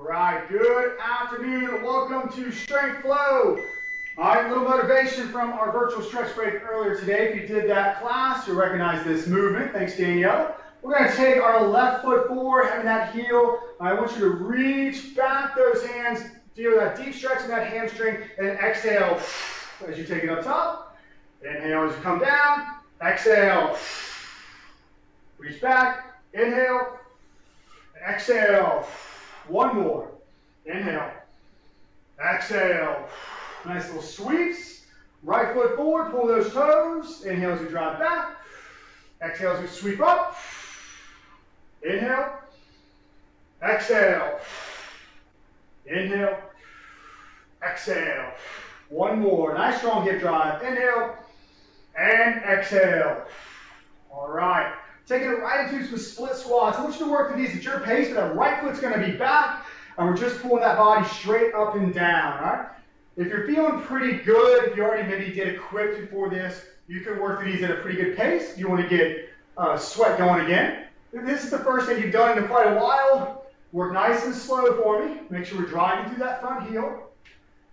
right, good afternoon. Welcome to Strength Flow. All right, a little motivation from our virtual stretch break earlier today. If you did that class, you'll recognize this movement. Thanks, Danielle. We're going to take our left foot forward, having that heel. I want you to reach back those hands, feel that deep stretch in that hamstring, and exhale as you take it up top. Inhale as you come down. Exhale. Reach back. Inhale. Exhale. One more. Inhale. Exhale. Nice little sweeps. Right foot forward. Pull those toes. Inhale as we drive back. Exhale as we sweep up. Inhale. Exhale. Inhale. Exhale. One more. Nice strong hip drive. Inhale. And exhale. All right. Taking it right into some split squats. I want you to work through these at your pace, but that right foot's going to be back, and we're just pulling that body straight up and down, all right? If you're feeling pretty good, if you already maybe did a quick before this, you can work through these at a pretty good pace. You want to get sweat going again. If this is the first thing you've done in quite a while, work nice and slow for me. Make sure we're driving through that front heel,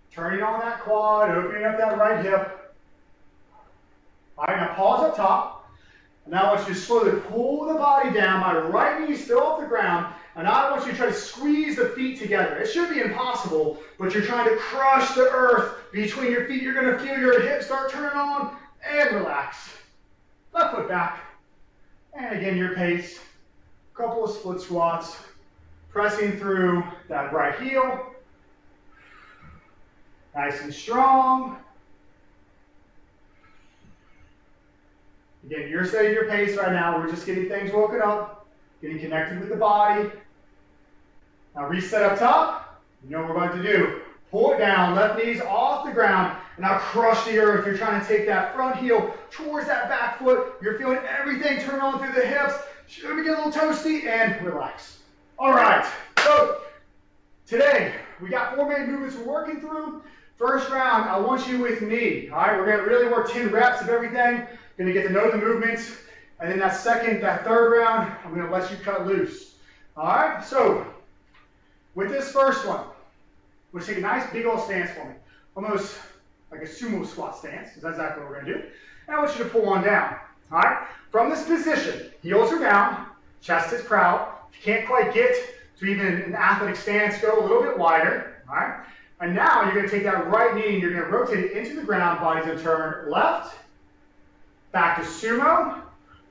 turning on that quad, opening up that right hip. All right, now pause up top. And now I want you to slowly pull the body down. My right knee is still off the ground. And now I want you to try to squeeze the feet together. It should be impossible, but you're trying to crush the earth between your feet. You're going to feel your hips start turning on and relax. Left foot back. And again, your pace. Couple of split squats. Pressing through that right heel. Nice and strong. Again, you're setting your pace right now. We're just getting things woken up, getting connected with the body. Now reset up top. You know what we're about to do. Pull it down, left knees off the ground, and now crush the earth. You're trying to take that front heel towards that back foot. You're feeling everything turn on through the hips. Should we get a little toasty and relax. All right, so today we got 4 main movements we're working through. First round, I want you with me. All right, we're going to really work 10 reps of everything. Going to get to know the movements, and then that third round, I'm going to let you cut loose. All right, so with this first one, we'll take a nice big old stance for me, almost like a sumo squat stance, because that's exactly what we're going to do. And I want you to pull on down. All right, from this position, heels are down, chest is proud. If you can't quite get to even an athletic stance, go a little bit wider. All right, and now you're going to take that right knee and you're going to rotate it into the ground. Body's going to turn left. Back to sumo,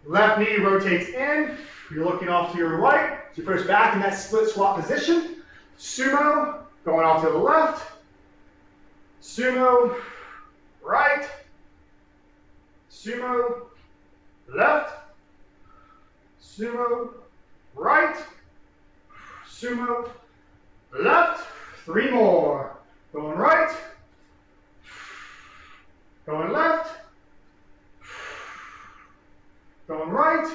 left knee rotates in, you're looking off to your right, so you push back in that split squat position, sumo, going off to the left, sumo, right, sumo, left, sumo, right, sumo, left, 3 more, going right, going left, going right,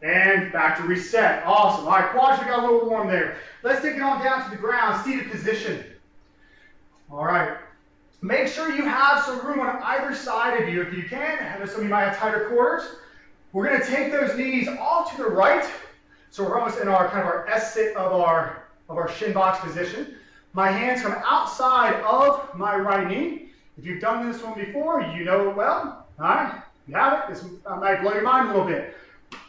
and back to reset. Awesome. All right, quads, we got a little warm there. Let's take it on down to the ground, seated position. All right. Make sure you have some room on either side of you if you can. I know some of you might have tighter quarters. We're going to take those knees all to the right, so we're almost in our kind of our S-sit of our shin box position. My hands come outside of my right knee. If you've done this one before, you know it well. All right. You have it? This might blow your mind a little bit.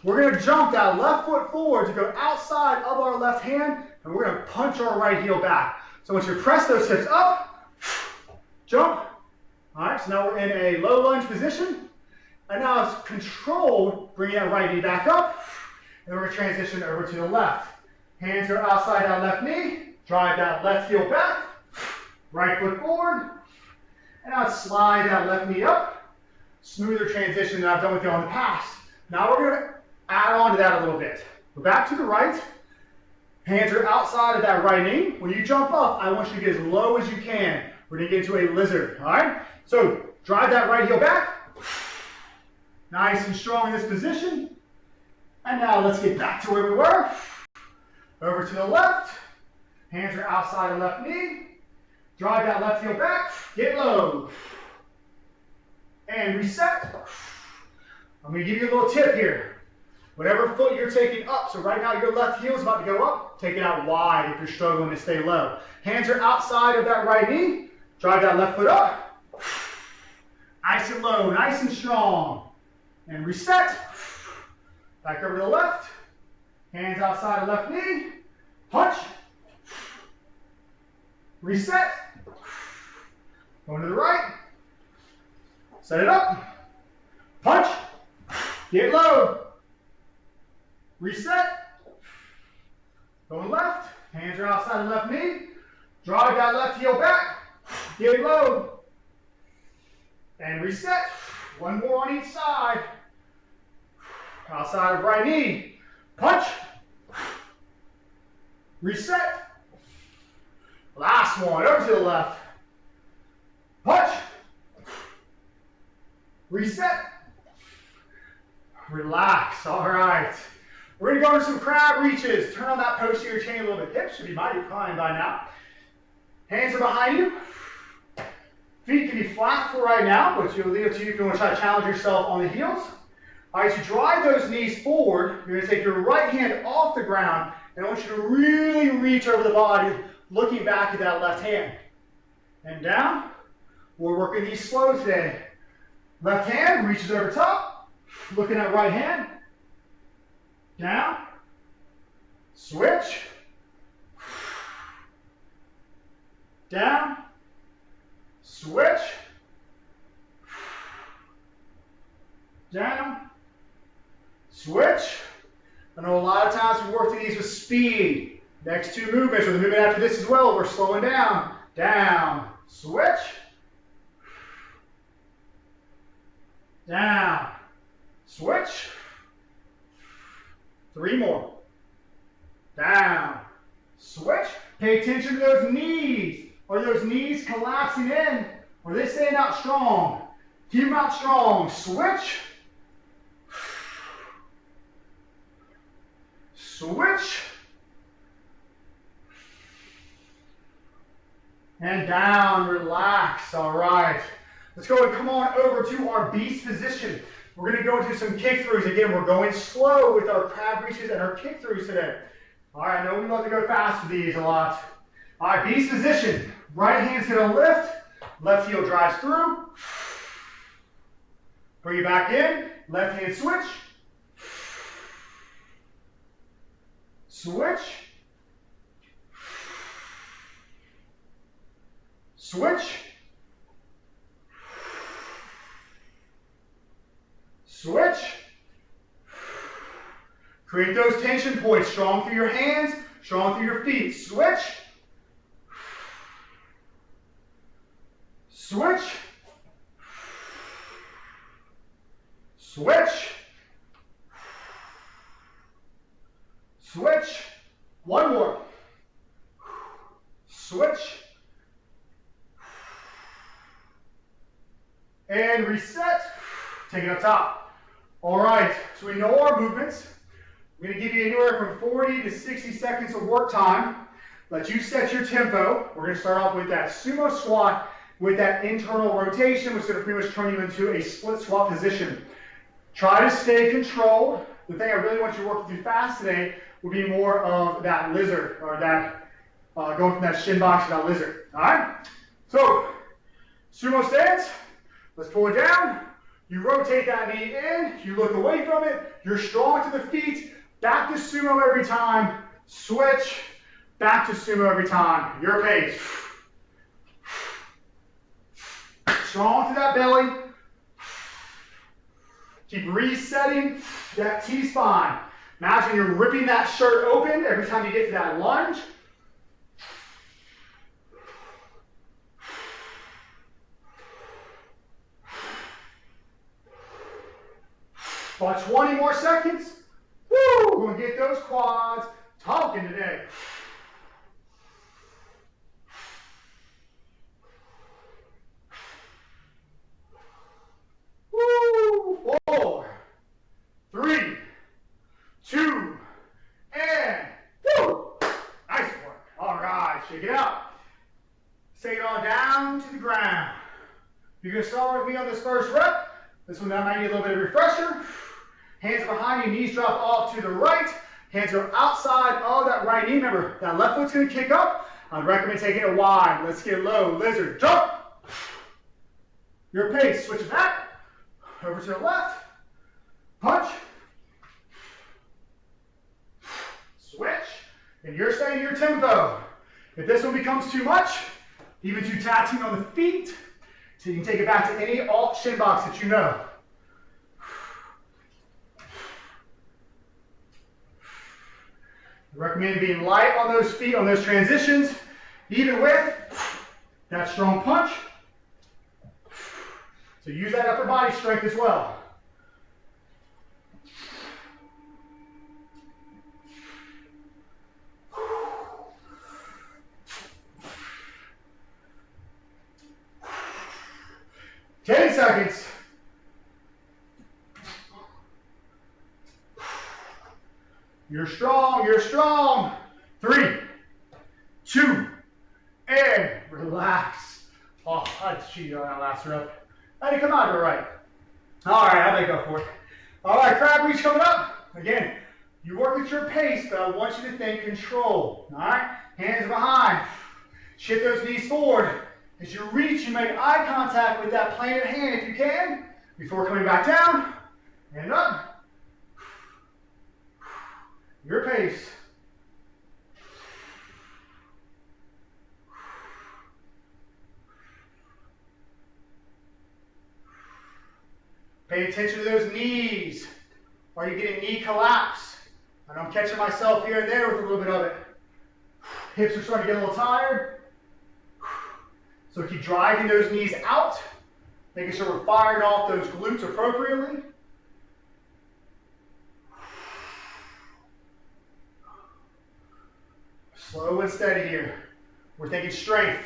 We're going to jump that left foot forward to go outside of our left hand, and we're going to punch our right heel back. So once you press those hips up, jump. All right, so now we're in a low lunge position. And now it's controlled, bringing that right knee back up, and we're going to transition over to the left. Hands are outside that left knee, drive that left heel back, right foot forward, and now slide that left knee up. Smoother transition than I've done with you on the past. Now we're going to add on to that a little bit. We're back to the right. Hands are outside of that right knee. When you jump up, I want you to get as low as you can. We're going to get into a lizard. All right? So drive that right heel back. Nice and strong in this position. And now let's get back to where we were. Over to the left. Hands are outside of left knee. Drive that left heel back. Get low. And reset. I'm going to give you a little tip here. Whatever foot you're taking up, so right now your left heel is about to go up, take it out wide if you're struggling to stay low. Hands are outside of that right knee, drive that left foot up, nice and low, nice and strong. And reset, back over to the left, hands outside of left knee, punch, reset, going to the right, set it up, punch, get low, reset, going left, hands are outside of left knee, drive that left heel back, get low, and reset, one more on each side, outside of right knee, punch, reset, last one, over to the left, punch, reset, relax, all right. We're going to go into some crab reaches. Turn on that posterior chain a little bit. Hips should be mighty inclined by now. Hands are behind you. Feet can be flat for right now, but you'll leave it to you if you want to try to challenge yourself on the heels. All right, so drive those knees forward. You're going to take your right hand off the ground, and I want you to really reach over the body, looking back at that left hand. And down. We're working these slow today. Left hand reaches over top, looking at right hand. Down, switch, down, switch, down, switch. I know a lot of times we work through these with speed. Next two movements, or the movement after this as well, we're slowing down, switch, down, switch. 3 more. Down. Switch. Pay attention to those knees. Are those knees collapsing in? Or are they staying out strong? Keep them out strong. Switch. Switch. And down. Relax. All right. Let's go and come on over to our beast position. We're going to go into some kick throughs. Again, we're going slow with our crab reaches and our kick throughs today. All right, I know we love to go fast with these a lot. All right, beast position. Right hand's going to lift. Left heel drives through. Bring it back in. Left hand switch. Switch. Switch. Switch. Create those tension points. Strong through your hands, strong through your feet. Switch. Switch. Switch. Switch. One more. Switch. And reset. Take it up top. All right, so we know our movements. We're going to give you anywhere from 40 to 60 seconds of work time. Let you set your tempo. We're going to start off with that sumo squat with that internal rotation, which is going to pretty much turn you into a split squat position. Try to stay controlled. The thing I really want you to work through fast today will be more of that lizard, or that going from that shin box to that lizard. All right? So, sumo stance. Let's pull it down. You rotate that knee in, you look away from it, you're strong to the feet, back to sumo every time, switch, back to sumo every time, your pace. Strong to that belly, keep resetting that T-spine. Imagine you're ripping that shirt open every time you get to that lunge. About 20 more seconds. Woo! We're going to get those quads talking today. Woo! 4, 3, 2, and woo! Nice work. All right, shake it out. Take it on down to the ground. You're going to start with me on this first rep. This one that might need a little bit of refresher. Hands are behind you, knees drop off to the right. Hands go outside of that right knee. Remember, that left foot's gonna kick up. I'd recommend taking it wide. Let's get low. Lizard, jump. Your pace, switch it back. Over to the left. Punch. Switch. And you're staying your tempo. If this one becomes too much, even too taxing on the feet, so you can take it back to any alt shin box that you know. I recommend being light on those feet, on those transitions, even with that strong punch. So use that upper body strength as well. Ten seconds. You're strong, you're strong. 3, 2, and relax. Oh, I cheated on that last rep. I didn't come out all right. All right, I'll make up for it. All right, crab reach coming up. Again, you work at your pace, but I want you to think control. All right, hands behind. Shift those knees forward. As you reach, you make eye contact with that planted hand if you can, before coming back down and up. Your pace. Pay attention to those knees. Are you getting knee collapse? And I'm catching myself here and there with a little bit of it. Hips are starting to get a little tired. So keep driving those knees out, making sure we're firing off those glutes appropriately. Slow and steady here. We're thinking strength.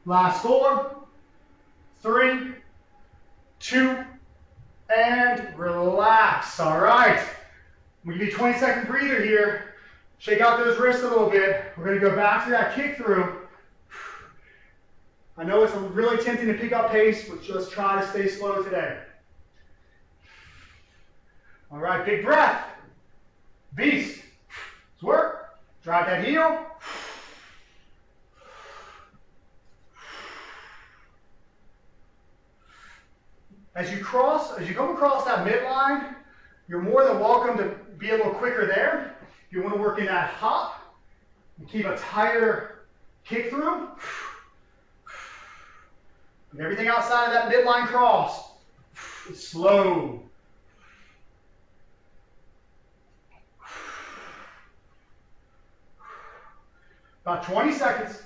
Last 4, 3, 2, and relax. All right. I'm going to give you a 20-second breather here. Shake out those wrists a little bit. We're going to go back to that kick through. I know it's really tempting to pick up pace, but just try to stay slow today. All right, big breath. Beast. Let's work. Drive that heel. As you come across that midline, you're more than welcome to be a little quicker there. If you want to work in that hop and keep a tighter kick through. And everything outside of that midline cross is slow. About 20 seconds.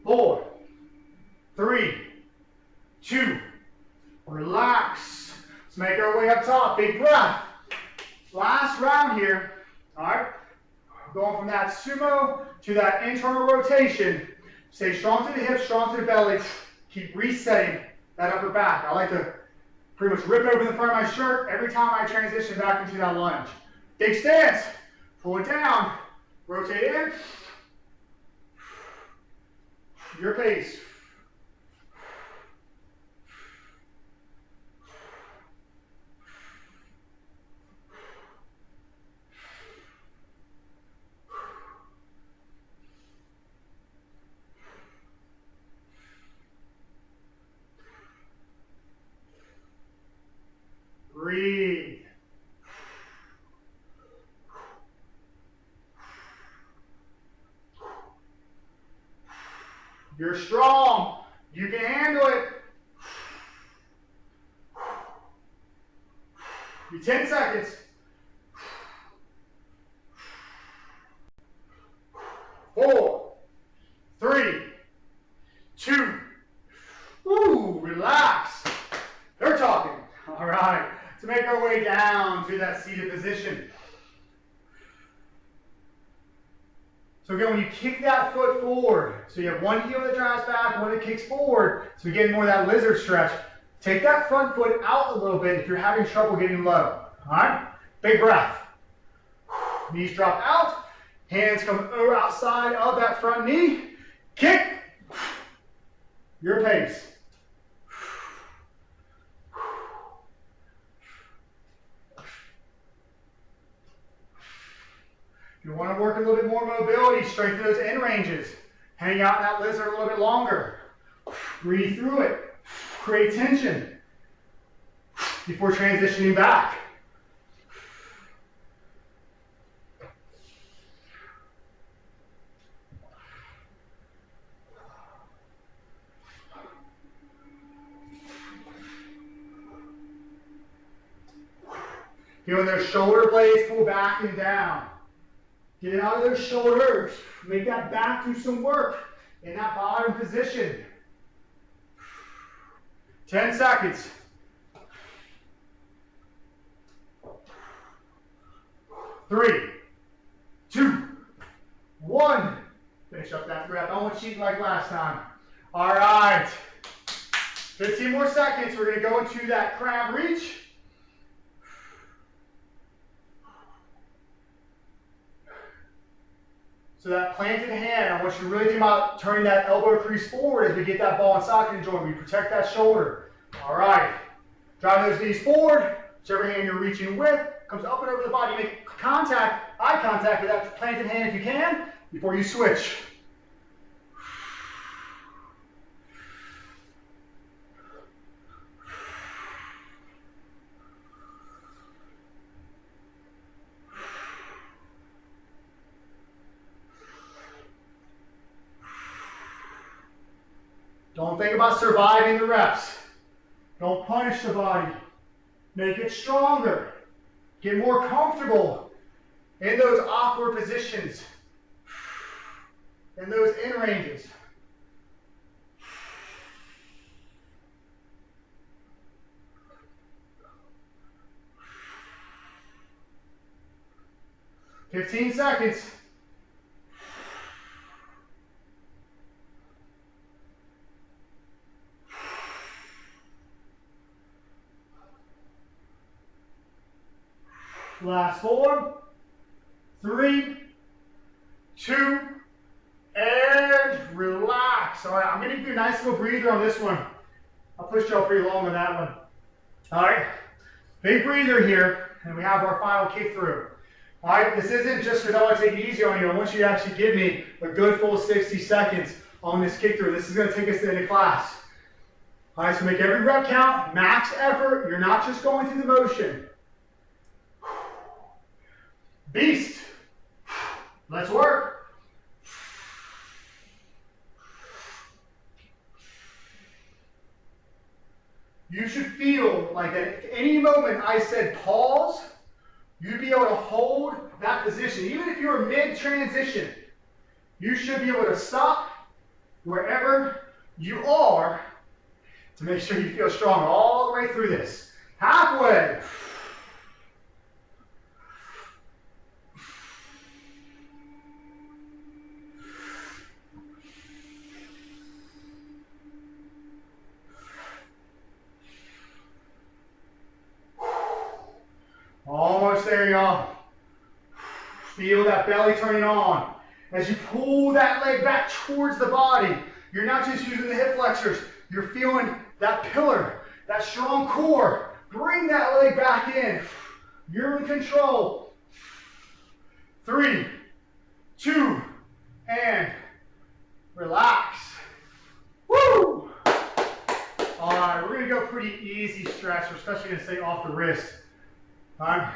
Four, 3, 2, relax. Let's make our way up top. Big breath. Last round here. All right. Going from that sumo to that internal rotation. Stay strong to the hips, strong to the belly. Keep resetting that upper back. I like to pretty much rip open the front of my shirt every time I transition back into that lunge. Big stance. Pull it down. Rotate in. Your pace. Breathe. You're strong. You can handle it. You 10 seconds. 4, 3, 2. Ooh, relax. They're talking. All right. To make our way down to that seated position. So again, when you kick that foot forward, so you have one heel that drives back, one that kicks forward, so we get more of that lizard stretch. Take that front foot out a little bit if you're having trouble getting low. All right? Big breath. Knees drop out. Hands come over outside of that front knee. Kick. Your pace. If you want to work a little bit more mobility, strengthen those end ranges. Hang out in that lizard a little bit longer. Breathe through it. Create tension before transitioning back. Feeling those shoulder blades pull back and down. Get out of those shoulders. Make that back do some work in that bottom position. 10 seconds. 3, 2, 1. Finish up that breath. I won't cheat like last time. All right. 15 more seconds. We're going to go into that crab reach. So that planted hand, I want you to really think about turning that elbow crease forward as we get that ball and socket and joint. We protect that shoulder. All right. Drive those knees forward. Whichever hand you're reaching with comes up and over the body. Make contact, eye contact with that planted hand if you can before you switch. Don't think about surviving the reps. Don't punish the body. Make it stronger. Get more comfortable in those awkward positions, in those end ranges. "15 seconds. Last 4, 3, 2, and relax. All right, I'm going to give you a nice little breather on this one. I'll push y'all pretty long on that one. All right, big breather here, and we have our final kick through. All right, this isn't just because I want to take it easy on you. I want you to actually give me a good full 60 seconds on this kick through. This is going to take us into class. All right, so make every rep count, max effort. You're not just going through the motion. Beast. Let's work. You should feel like that at any moment I said pause, you'd be able to hold that position. Even if you're mid-transition, you should be able to stop wherever you are to make sure you feel strong all the way through this. Halfway. Almost there, y'all. Feel that belly turning on. As you pull that leg back towards the body, you're not just using the hip flexors. You're feeling that pillar, that strong core. Bring that leg back in. You're in control. 3, 2, and relax. Woo! All right, we're going to go pretty easy stretch. We're especially going to stay off the wrist. I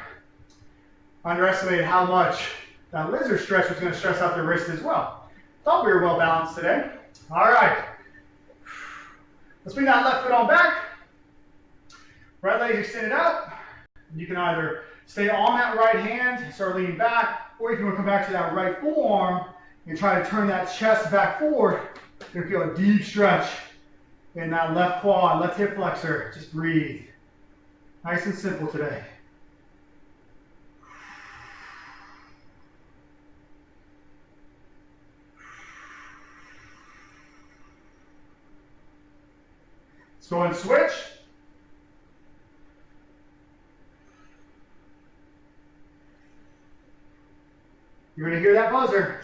underestimated how much that lizard stretch was going to stress out the wrist as well. Thought we were well balanced today. All right. Let's bring that left foot on back. Right leg extended out. You can either stay on that right hand, start leaning back, or if you want to come back to that right forearm and try to turn that chest back forward, you're going to feel a deep stretch in that left quad, left hip flexor. Just breathe. Nice and simple today. Let's go and switch. You're going to hear that buzzer.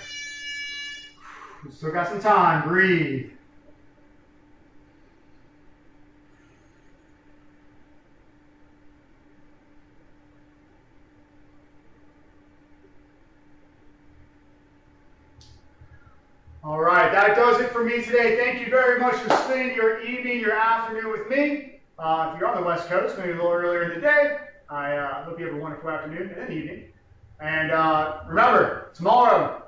We still got some time. Breathe. All right, that does it for me today. Thank you very much for spending your evening, your afternoon with me. If you're on the West Coast, maybe a little earlier in the day, I hope you have a wonderful afternoon and evening. And remember, tomorrow,